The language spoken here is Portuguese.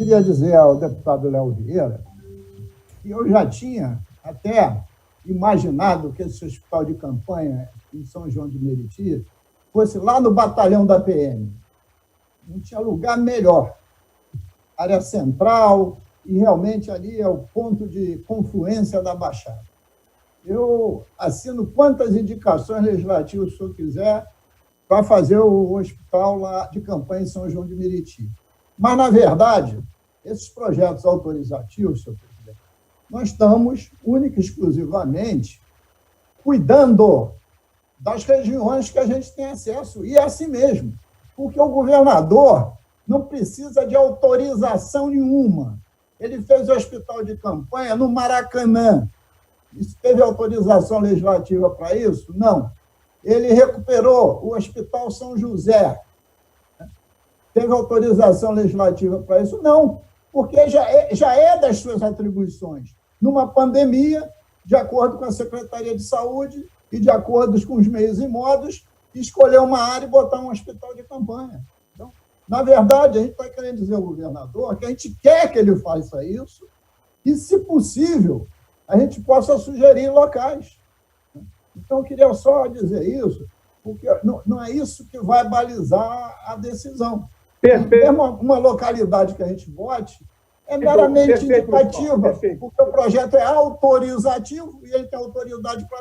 queria dizer ao deputado Léo Vieira que eu já tinha até imaginado que esse hospital de campanha em São João de Meriti fosse lá no batalhão da PM. Não tinha lugar melhor. Área central, e realmente ali é o ponto de confluência da Baixada. Eu assino quantas indicações legislativas o senhor quiser para fazer o hospital lá de campanha em São João de Meriti. Mas, na verdade, esses projetos autorizativos, senhor presidente, nós estamos única e exclusivamente cuidando das regiões que a gente tem acesso, e é assim mesmo, porque o governador não precisa de autorização nenhuma. Ele fez o hospital de campanha no Maracanã. Isso teve autorização legislativa para isso? Não. Ele recuperou o Hospital São José. Teve autorização legislativa para isso? Não, porque já é das suas atribuições. Numa pandemia, de acordo com a Secretaria de Saúde e de acordo com os meios e modos, escolher uma área e botar um hospital de campanha. Então, na verdade, a gente está querendo dizer ao governador que a gente quer que ele faça isso e, se possível, a gente possa sugerir locais. Então, eu queria só dizer isso, porque não é isso que vai balizar a decisão. Perfeito. Uma localidade que a gente bote é meramente indicativa, porque o projeto é autorizativo e ele tem autoridade para